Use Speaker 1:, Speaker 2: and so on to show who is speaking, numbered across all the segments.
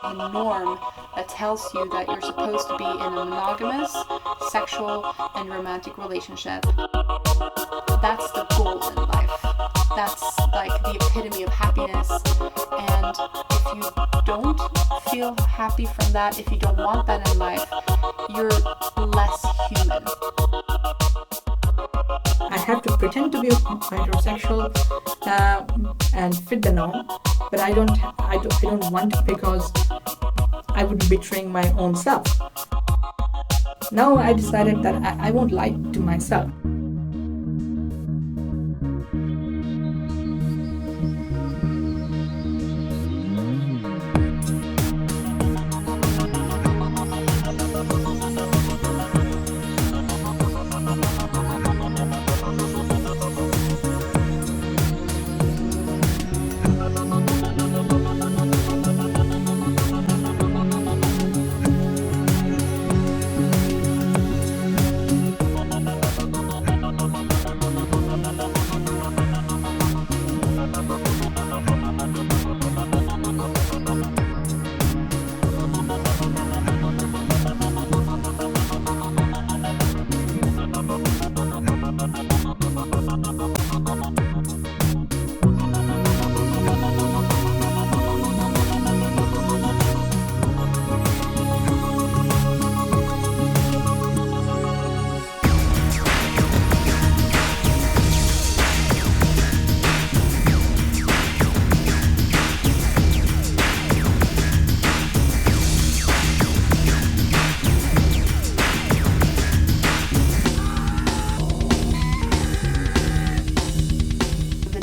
Speaker 1: The norm that tells you that you're supposed to be in a monogamous, sexual, and romantic relationship. That's the goal in life. That's like the epitome of happiness. And if you don't feel happy from that, if you don't want that in life, you're less human.
Speaker 2: I have to pretend to be heterosexual and fit the norm, but I don't want it because I would be betraying my own self. Now I decided that I won't lie to myself.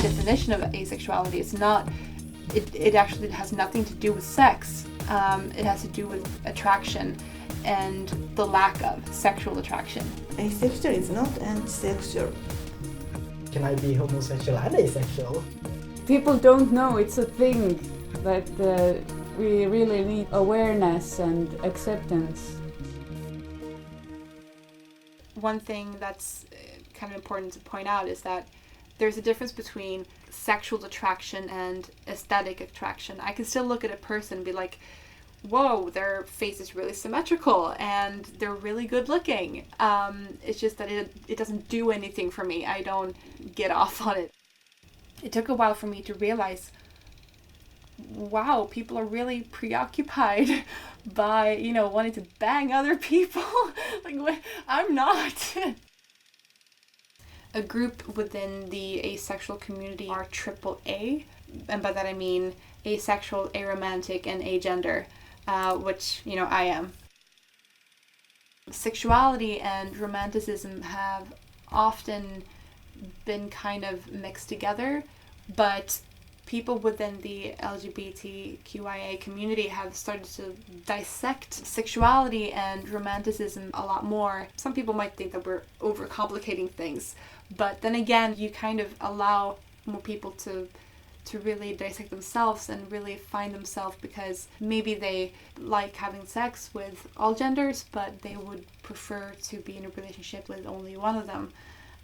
Speaker 1: Definition of asexuality is not, it actually has nothing to do with sex. It has to do with attraction and the lack of sexual attraction.
Speaker 3: Asexual is not antisexual.
Speaker 4: Can I be homosexual and asexual?
Speaker 5: People don't know it's a thing, that we really need awareness and acceptance.
Speaker 1: One thing that's kind of important to point out is that there's a difference between sexual attraction and aesthetic attraction. I can still look at a person and be like, whoa, their face is really symmetrical and they're really good looking. It's just that it doesn't do anything for me. I don't get off on it. It took a while for me to realize, wow, people are really preoccupied by, wanting to bang other people. Like, I'm not. A group within the asexual community are AAA, and by that I mean asexual, aromantic, and agender, which, I am. Sexuality and romanticism have often been kind of mixed together, but people within the LGBTQIA community have started to dissect sexuality and romanticism a lot more. Some people might think that we're overcomplicating things, but then again, you kind of allow more people to really dissect themselves and really find themselves, because maybe they like having sex with all genders, but they would prefer to be in a relationship with only one of them.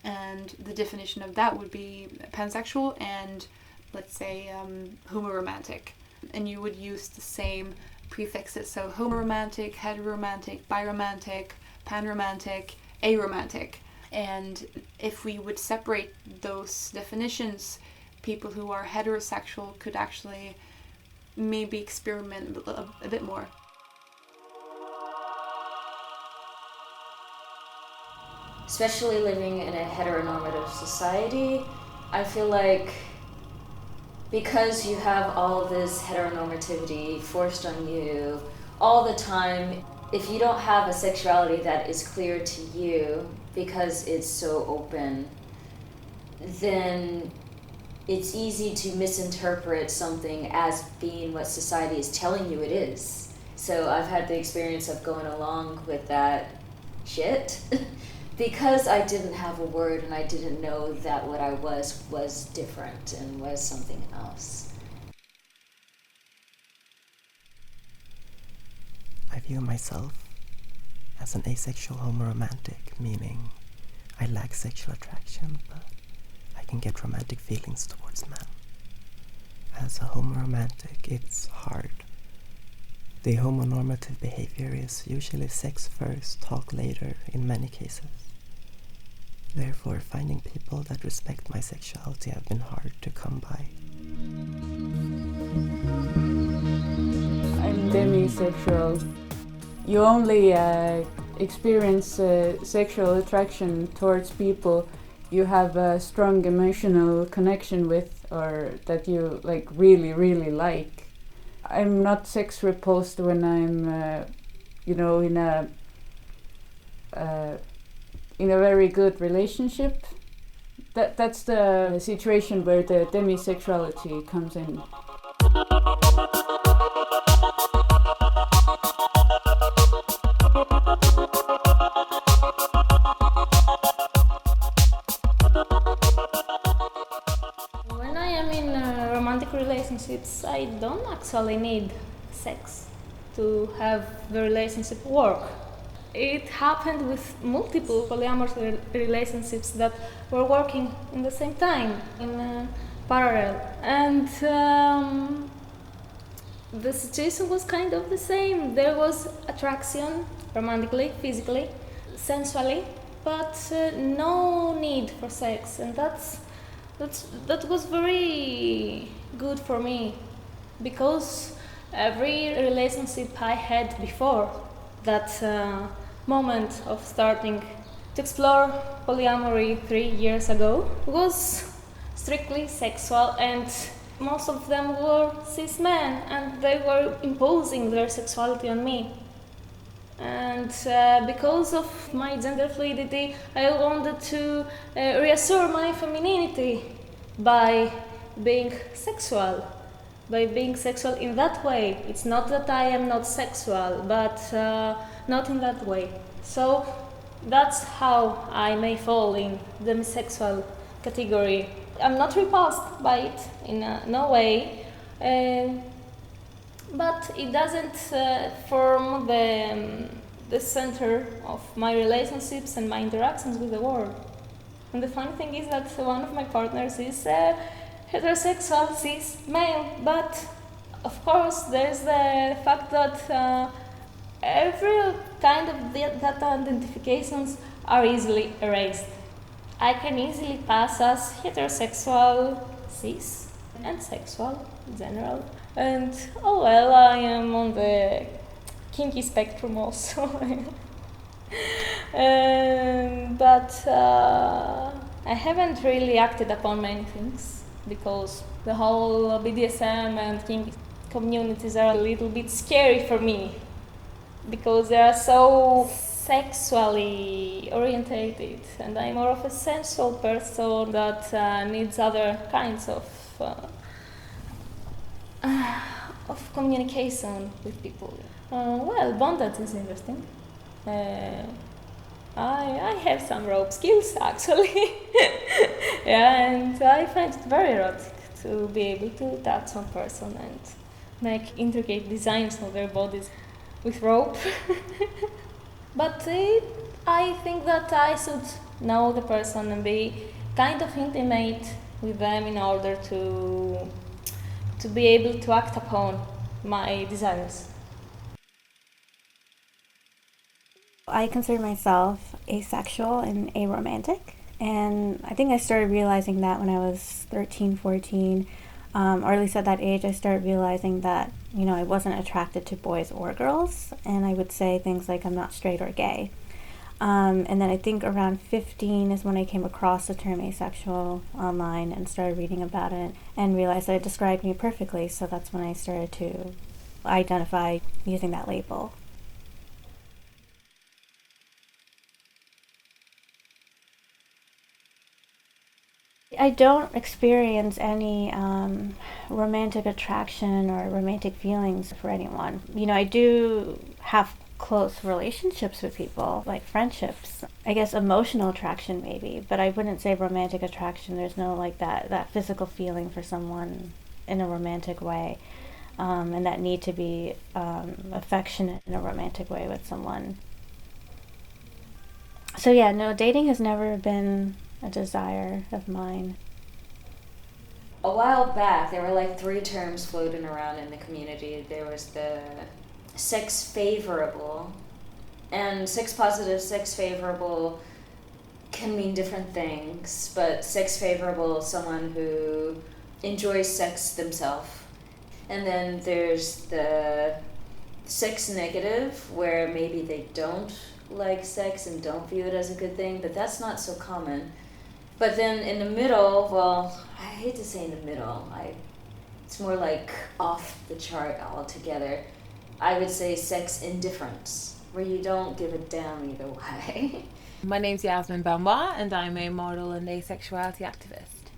Speaker 1: And the definition of that would be pansexual and, let's say, homoromantic. And you would use the same prefixes, so homoromantic, heteroromantic, biromantic, panromantic, aromantic. And if we would separate those definitions, people who are heterosexual could actually maybe experiment a bit more.
Speaker 6: Especially living in a heteronormative society, I feel like because you have all this heteronormativity forced on you all the time, if you don't have a sexuality that is clear to you because it's so open, then it's easy to misinterpret something as being what society is telling you it is. So I've had the experience of going along with that shit because I didn't have a word and I didn't know that what I was different and was something else.
Speaker 7: I view myself as an asexual homoromantic, meaning I lack sexual attraction, but I can get romantic feelings towards men. As a homo-romantic, it's hard. The homonormative behavior is usually sex first, talk later in many cases. Therefore, finding people that respect my sexuality have been hard to come by.
Speaker 5: I'm demisexual. You only experience sexual attraction towards people you have a strong emotional connection with, or that you like really like. I'm not sex repulsed when I'm in a very good relationship. That's the situation where the demisexuality comes in.
Speaker 6: When I am in romantic relationships, I don't actually need sex to have the relationship work. It happened with multiple polyamorous relationships that were working in the same time, in parallel. And the situation was kind of the same. There was attraction, romantically, physically, sensually, but no need for sex. And that was very good for me, because every relationship I had before that moment of starting to explore polyamory 3 years ago was strictly sexual, and most of them were cis men, and they were imposing their sexuality on me. And because of my gender fluidity, I wanted to reassure my femininity by being sexual. By being sexual in that way. It's not that I am not sexual, but not in that way. So that's how I may fall in the demisexual category. I'm not repulsed by it in no way, but it doesn't form the center of my relationships and my interactions with the world. And the funny thing is that one of my partners is heterosexual, cis, male, but of course there's the fact that every kind of data identifications are easily erased. I can easily pass as heterosexual, cis, and sexual in general. And oh well, I am on the kinky spectrum also. But I haven't really acted upon many things, because the whole BDSM and kink communities are a little bit scary for me, because they are so sexually orientated, and I'm more of a sensual person that needs other kinds of communication with people. Well, bondage is interesting. I have some rope skills actually. Yeah, and I find it very erotic to be able to touch one person and make intricate designs of their bodies with rope. But I think that I should know the person and be kind of intimate with them in order to be able to act upon my desires.
Speaker 8: I consider myself asexual and aromantic, and I think I started realizing that when I was 13, 14, or at least at that age I started realizing that, you know, I wasn't attracted to boys or girls, and I would say things like I'm not straight or gay. And then I think around 15 is when I came across the term asexual online and started reading about it and realized that it described me perfectly, so that's when I started to identify using that label. I don't experience any romantic attraction or romantic feelings for anyone. You know, I do have close relationships with people, like friendships. I guess emotional attraction maybe, but I wouldn't say romantic attraction. There's no like that physical feeling for someone in a romantic way, and that need to be affectionate in a romantic way with someone. So yeah, no, dating has never been a desire of mine.
Speaker 6: A while back, there were like 3 terms floating around in the community. There was the sex favorable, and sex positive, sex favorable can mean different things, but sex favorable is someone who enjoys sex themselves. And then there's the sex negative, where maybe they don't like sex and don't view it as a good thing, but that's not so common. But then in the middle, well, I hate to say in the middle, it's more like off the chart altogether. I would say sex indifference, where you don't give a damn either way.
Speaker 9: My name's Yasmin Bamba, and I'm a model and asexuality activist.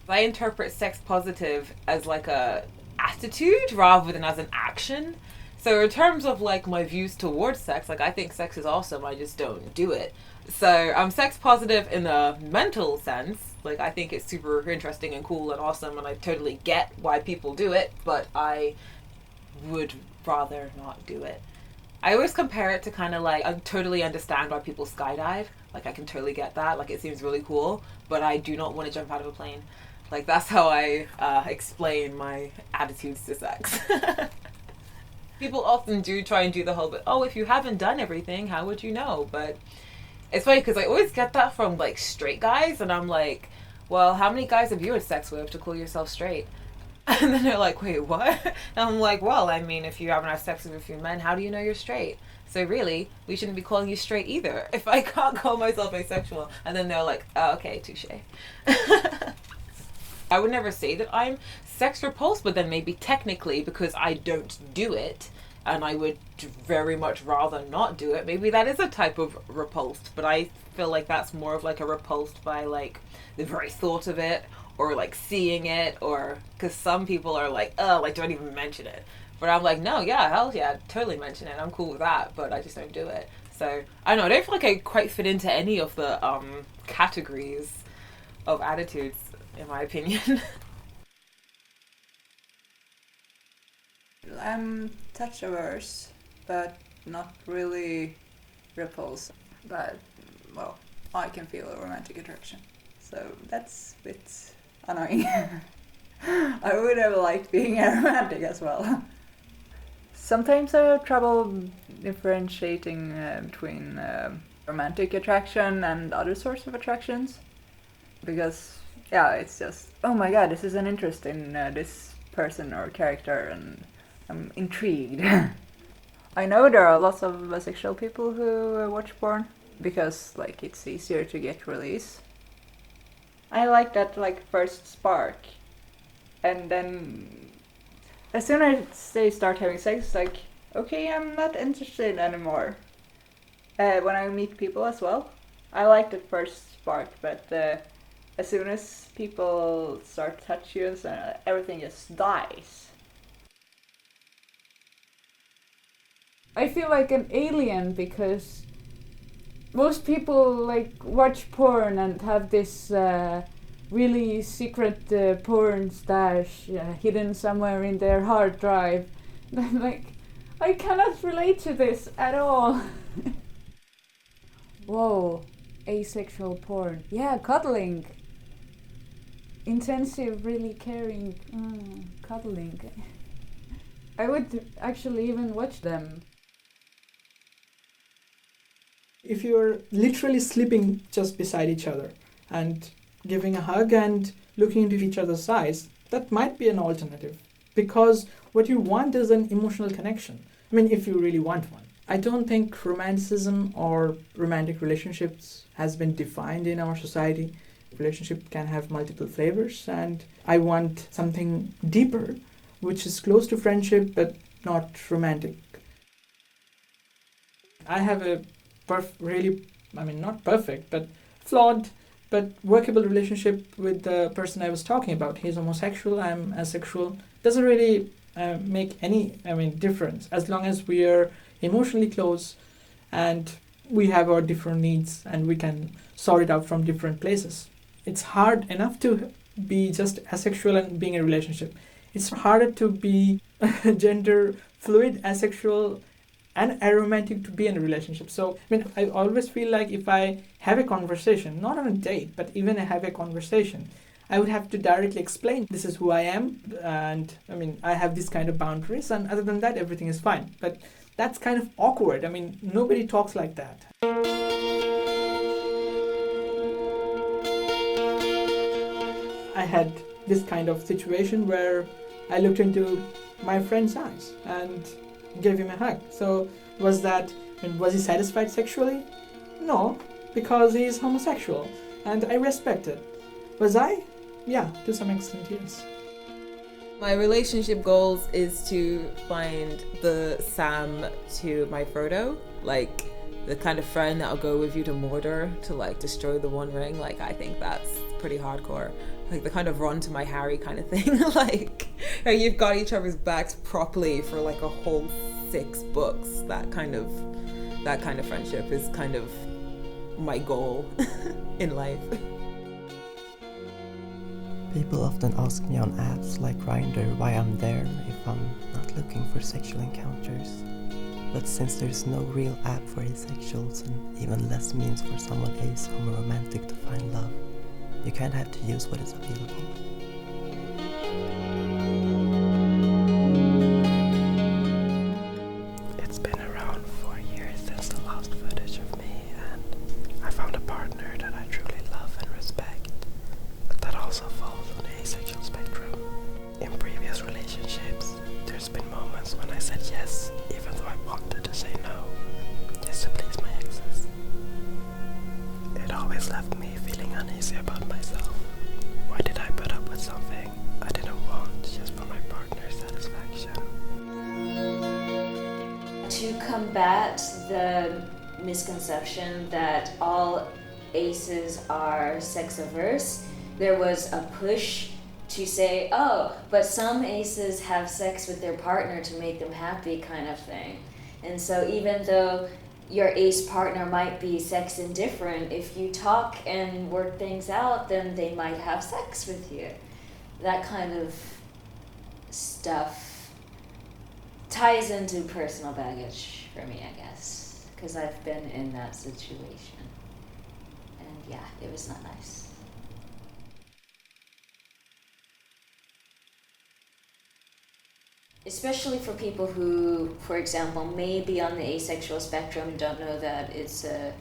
Speaker 9: I interpret sex positive as like a attitude rather than as an action. So in terms of like my views towards sex, like I think sex is awesome, I just don't do it. So I'm sex positive in a mental sense. Like I think it's super interesting and cool and awesome, and I totally get why people do it, but I would rather not do it. I always compare it to kind of like, I totally understand why people skydive. Like I can totally get that. Like it seems really cool, but I do not want to jump out of a plane. Like that's how I explain my attitudes to sex. People often do try and do the whole, but oh, if you haven't done everything, how would you know? But it's funny because I always get that from like straight guys, and I'm like, well, how many guys have you had sex with to call yourself straight? And then they're like, wait, what? And I'm like, well, I mean, if you haven't had sex with a few men, how do you know you're straight? So really, we shouldn't be calling you straight either, if I can't call myself asexual. And then they're like, oh, okay, touche. I would never say that I'm sex repulsed, but then maybe technically, because I don't do it, and I would very much rather not do it, maybe that is a type of repulsed, but I feel like that's more of like a repulsed by like the very thought of it, or like seeing it, or because some people are like, oh, like don't even mention it. But I'm like, no, yeah, hell yeah, totally mention it. I'm cool with that, but I just don't do it. So I don't know, I don't feel like I quite fit into any of the categories of attitudes, in my opinion.
Speaker 10: I'm touch averse, but not really repulsed. But, well, I can feel a romantic attraction. So that's a bit annoying. I would have liked being a romantic as well. Sometimes I have trouble differentiating between romantic attraction and other sorts of attractions. Because, yeah, it's just, oh my god, this is an interest in this person or character, and I'm intrigued. I know there are lots of bisexual people who watch porn because like it's easier to get release. I like that like first spark, and then as soon as they start having sex, it's like, okay, I'm not interested anymore. When I meet people as well, I like that first spark, but as soon as people start to touch you, everything just dies.
Speaker 5: I feel like an alien because most people like watch porn and have this really secret porn stash hidden somewhere in their hard drive. And I'm like, I cannot relate to this at all. Whoa, asexual porn. Yeah, cuddling. Intensive, really caring, cuddling. I would actually even watch them.
Speaker 2: If you're literally sleeping just beside each other and giving a hug and looking into each other's eyes, that might be an alternative. Because what you want is an emotional connection. I mean, if you really want one. I don't think romanticism or romantic relationships has been defined in our society. Relationship can have multiple flavors, and I want something deeper, which is close to friendship but not romantic. I have a not perfect, but flawed, but workable relationship with the person I was talking about. He's homosexual, I'm asexual. Doesn't really make any difference as long as we are emotionally close and we have our different needs and we can sort it out from different places. It's hard enough to be just asexual and being in a relationship. It's harder to be gender fluid, asexual, and aromantic to be in a relationship. So, I mean, I always feel like if I have a conversation, not on a date, but even I have a conversation, I would have to directly explain this is who I am, and I mean, I have this kind of boundaries, and other than that, everything is fine. But that's kind of awkward. I mean, nobody talks like that. I had this kind of situation where I looked into my friend's eyes and gave him a hug. So was he satisfied sexually? No, because he is homosexual, and I respect it. Was I? Yeah, to some extent, yes.
Speaker 9: My relationship goals is to find the Sam to my Frodo, like the kind of friend that'll go with you to Mordor to like destroy the One Ring. Like, I think that's pretty hardcore. Like the kind of Ron to my Harry kind of thing. like you've got each other's backs properly for like a whole 6 books. That kind of friendship is kind of my goal in life.
Speaker 7: People often ask me on apps like Grindr why I'm there if I'm not looking for sexual encounters. But since there's no real app for asexuals and even less means for someone homo-romantic to find love, you can't have to use what is available. It's been around 4 years since the last footage of me, and I found a partner that I truly love and respect, but that also falls on the asexual spectrum. In previous relationships, there's been moments when I said yes, even though I wanted to say no, just to please my exes. It always left me feeling uneasy about myself. Why did I put up with something I didn't want just for my partner's satisfaction?
Speaker 6: To combat the misconception that all aces are sex averse, there was a push to say, oh, but some aces have sex with their partner to make them happy kind of thing. And so even though your ace partner might be sex indifferent, if you talk and work things out, then they might have sex with you. That kind of stuff ties into personal baggage for me, I guess, because I've been in that situation. And yeah, it was not nice. Especially for people who, for example, may be on the asexual spectrum and don't know that it's a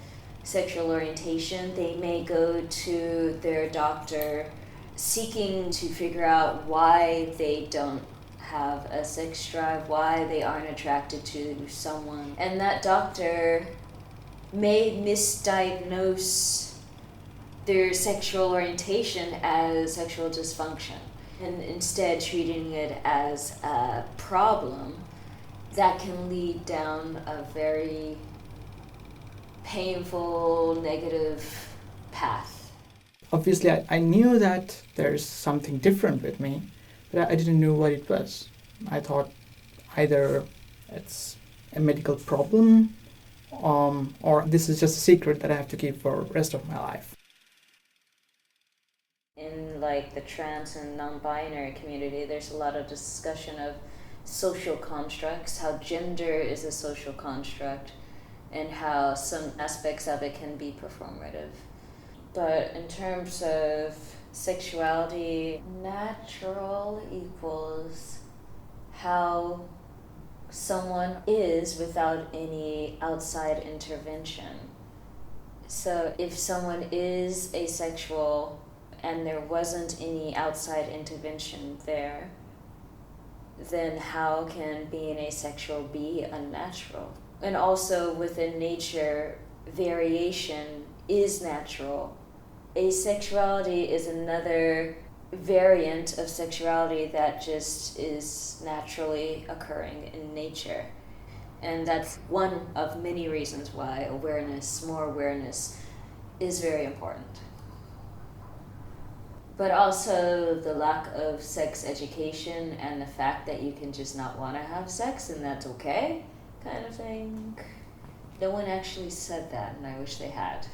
Speaker 6: sexual orientation, they may go to their doctor seeking to figure out why they don't have a sex drive, why they aren't attracted to someone. And that doctor may misdiagnose their sexual orientation as sexual dysfunction, and instead treating it as a problem that can lead down a very painful, negative path.
Speaker 2: Obviously, I knew that there's something different with me, but I didn't know what it was. I thought either it's a medical problem, or this is just a secret that I have to keep for the rest of my life.
Speaker 6: In like the trans and non-binary community, there's a lot of discussion of social constructs, how gender is a social construct, and how some aspects of it can be performative. But in terms of sexuality, natural equals how someone is without any outside intervention. So if someone is asexual and there wasn't any outside intervention there, then how can being asexual be unnatural? And also within nature, variation is natural. Asexuality is another variant of sexuality that just is naturally occurring in nature. And that's one of many reasons why more awareness is very important. But also the lack of sex education and the fact that you can just not want to have sex and that's okay, kind of thing. No one actually said that, and I wish they had.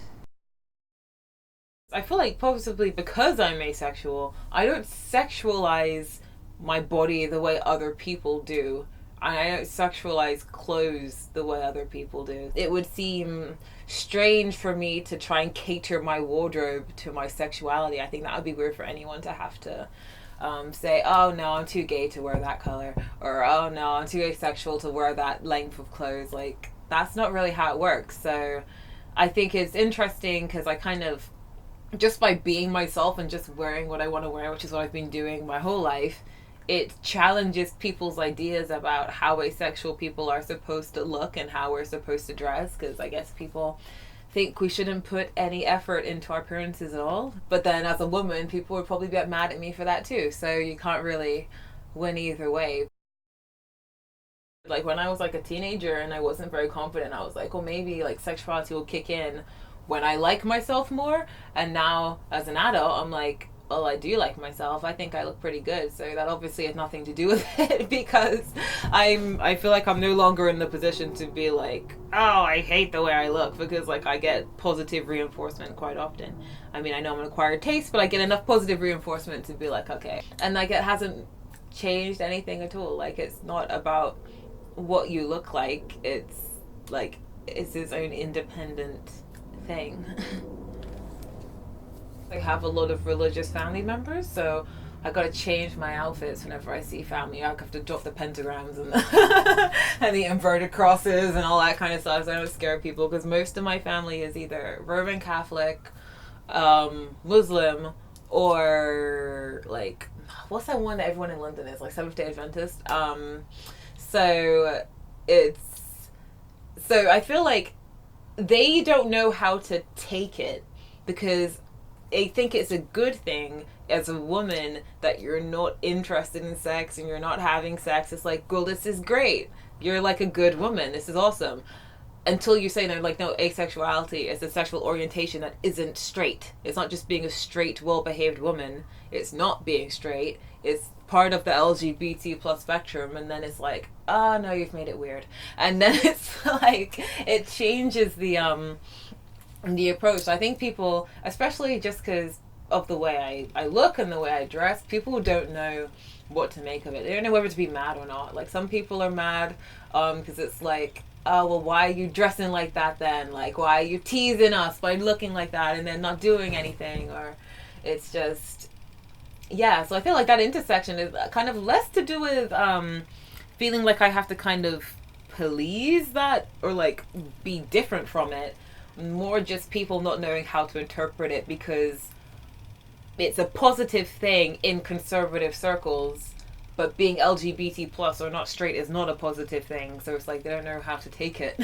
Speaker 9: I feel like possibly because I'm asexual, I don't sexualize my body the way other people do. I don't sexualize clothes the way other people do. It would seem strange for me to try and cater my wardrobe to my sexuality. I think that would be weird for anyone to have to say, oh no, I'm too gay to wear that color, or oh no, I'm too asexual to wear that length of clothes. Like, that's not really how it works. So I think it's interesting because I kind of, just by being myself and just wearing what I want to wear, which is what I've been doing my whole life, it challenges people's ideas about how asexual people are supposed to look and how we're supposed to dress, because I guess people think we shouldn't put any effort into our appearances at all. But then as a woman, people would probably get mad at me for that too, so you can't really win either way. Like when I was like a teenager and I wasn't very confident, I was like, well, maybe like sexuality will kick in when I like myself more. And now as an adult, I'm like, well, I do like myself. I think I look pretty good. So that obviously has nothing to do with it, because I feel like I'm no longer in the position to be like, oh, I hate the way I look, because like I get positive reinforcement quite often. I mean, I know I'm an acquired taste, but I get enough positive reinforcement to be like, okay. And like it hasn't changed anything at all. Like it's not about what you look like. It's like it's its own independent thing. I have a lot of religious family members, so I gotta change my outfits whenever I see family. I have to drop the pentagrams and the, and the inverted crosses and all that kind of stuff, so I don't scare people, because most of my family is either Roman Catholic, Muslim, or like, what's that one that everyone in London is, like Seventh-day Adventist. So I feel like they don't know how to take it, because they think it's a good thing as a woman that you're not interested in sex and you're not having sex. It's like, well, this is great. You're like a good woman. This is awesome. Until you say, no, like, no, asexuality is a sexual orientation that isn't straight. It's not just being a straight, well-behaved woman. It's not being straight. It's part of the LGBT plus spectrum. And then it's like, oh, no, you've made it weird. And then it's like, it changes the approach. I think people, especially just because of the way I look and the way I dress, people don't know what to make of it. They don't know whether to be mad or not. Like, some people are mad because it's like, oh, well, why are you dressing like that then? Like, why are you teasing us by looking like that and then not doing anything? Or it's just, yeah. So I feel like that intersection is kind of less to do with feeling like I have to kind of police that or like be different from it. More just people not knowing how to interpret it, because it's a positive thing in conservative circles, but being LGBT plus or not straight is not a positive thing. So it's like they don't know how to take it.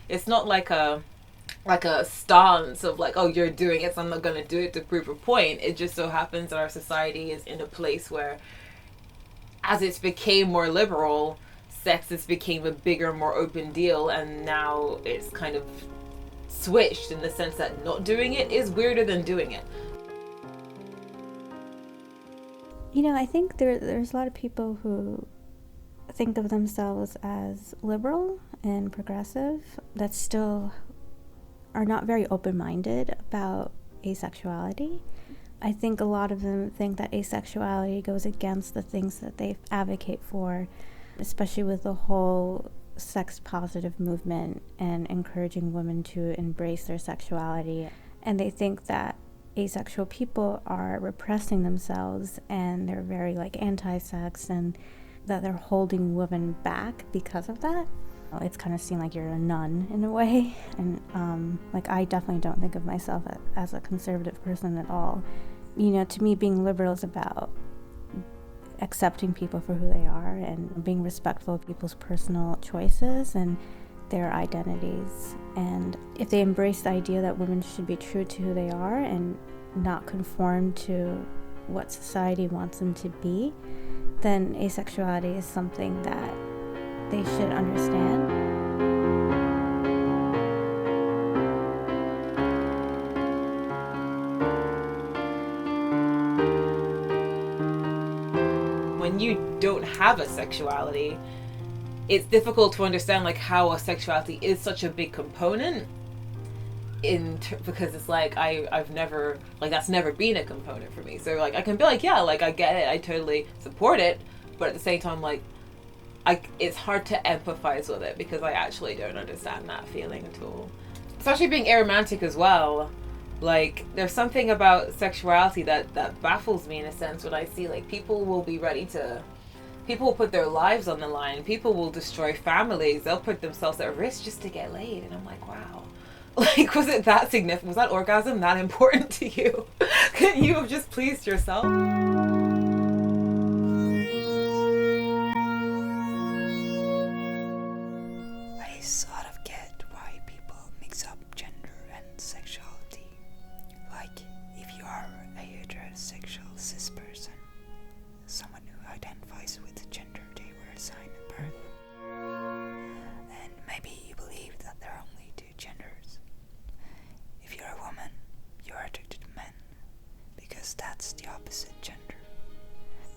Speaker 9: It's not like a stance of like, oh, you're doing it, so I'm not going to do it to prove a point. It just so happens that our society is in a place where, as it's became more liberal, sex has became a bigger, more open deal, and now it's kind of switched in the sense that not doing it is weirder than doing it.
Speaker 8: You know, I think there's a lot of people who think of themselves as liberal and progressive that still are not very open-minded about asexuality. I think a lot of them think that asexuality goes against the things that they advocate for, especially with the whole sex positive movement and encouraging women to embrace their sexuality. And they think that asexual people are repressing themselves and they're very like anti-sex, and that they're holding women back because of that. It's kind of seen like you're a nun in a way. And like, I definitely don't think of myself as a conservative person at all. You know, to me, being liberal is about accepting people for who they are and being respectful of people's personal choices and their identities. And if they embrace the idea that women should be true to who they are and not conform to what society wants them to be, then asexuality is something that they should understand.
Speaker 9: When you don't have a sexuality, it's difficult to understand like how a sexuality is such a big component, because it's like I've never, like, that's never been a component for me. So like I can be like, yeah, like I get it, I totally support it, but at the same time, like it's hard to empathize with it because I actually don't understand that feeling at all. Especially being aromantic as well. Like, there's something about sexuality that baffles me in a sense when I see, like, people will put their lives on the line. People will destroy families. They'll put themselves at risk just to get laid. And I'm like, wow. Like, was it that significant? Was that orgasm that important to you? Couldn't you have just pleased yourself?
Speaker 11: I sort of get why people mix up gender and sexuality. Like, if you are a heterosexual cis person, someone who identifies with the gender they were assigned at birth, and maybe you believe that there are only two genders. If you're a woman, you are attracted to men, because that's the opposite gender.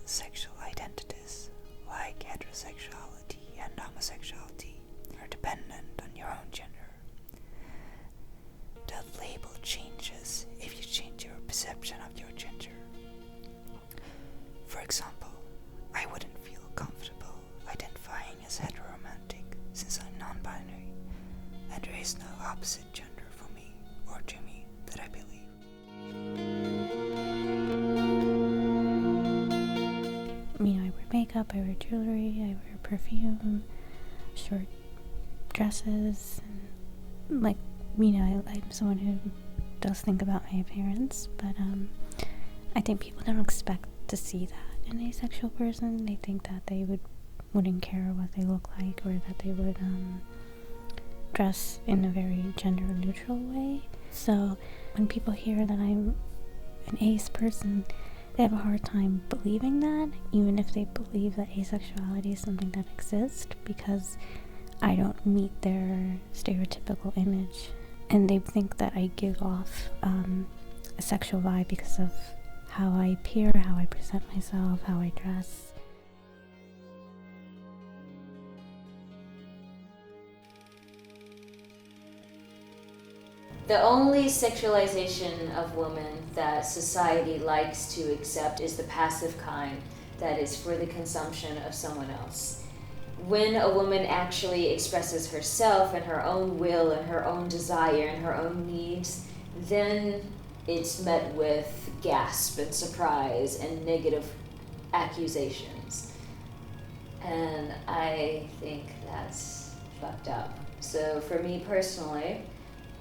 Speaker 11: Sexual identities, like heterosexuality and homosexuality, are dependent on your own gender. That label changes if you change your perception of your gender. For example, I wouldn't feel comfortable identifying as heteromantic since I'm non-binary, and there is no opposite gender for me or to me that I believe.
Speaker 8: You know, I wear makeup, I wear jewelry, I wear perfume, short dresses, and, like, you know, I'm someone who does think about my appearance, but I think people don't expect to see that in a sexual person. They think that they wouldn't care what they look like, or that they would dress in a very gender neutral way. So when people hear that I'm an ace person, they have a hard time believing that, even if they believe that asexuality is something that exists, because I don't meet their stereotypical image. And they think that I give off a sexual vibe because of how I appear, how I present myself, how I dress.
Speaker 6: The only sexualization of women that society likes to accept is the passive kind, that is for the consumption of someone else. When a woman actually expresses herself and her own will and her own desire and her own needs, then it's met with gasp and surprise and negative accusations. And I think that's fucked up. So for me personally,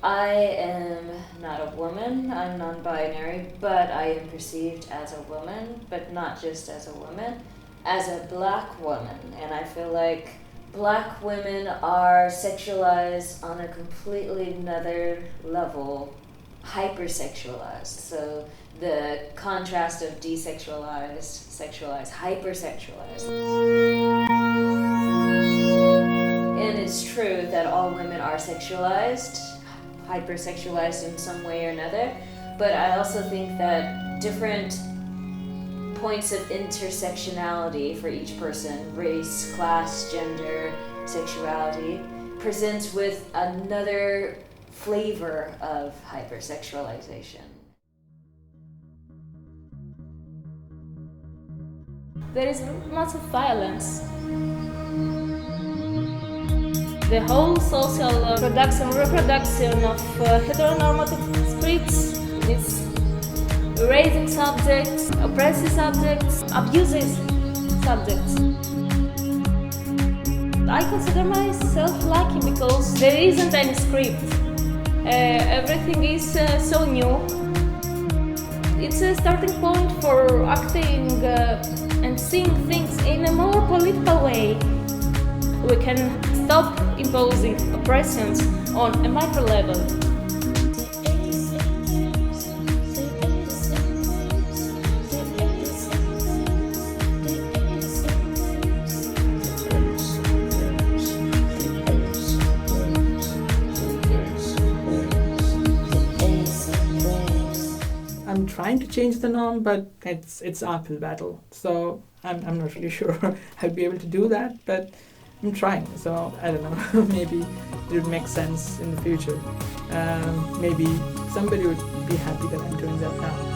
Speaker 6: I am not a woman, I'm non-binary, but I am perceived as a woman, but not just as a woman, as a black woman. And I feel like black women are sexualized on a completely another level, hypersexualized. So the contrast of desexualized, sexualized, hypersexualized. And it's true that all women are sexualized, hypersexualized in some way or another, but I also think that different points of intersectionality for each person, race, class, gender, sexuality, presents with another flavor of hypersexualization.
Speaker 12: There is lots of violence. The whole social reproduction of heteronormative scripts is erasing subjects, oppressive subjects, abusive subjects. I consider myself lucky because there isn't any script. Everything is so new. It's a starting point for acting and seeing things in a more political way. We can stop imposing oppressions on a micro level.
Speaker 2: I'm trying to change the norm, but it's uphill battle. So I'm not really sure I'll be able to do that, but I'm trying. So I don't know, maybe it would make sense in the future. maybe somebody would be happy that I'm doing that now.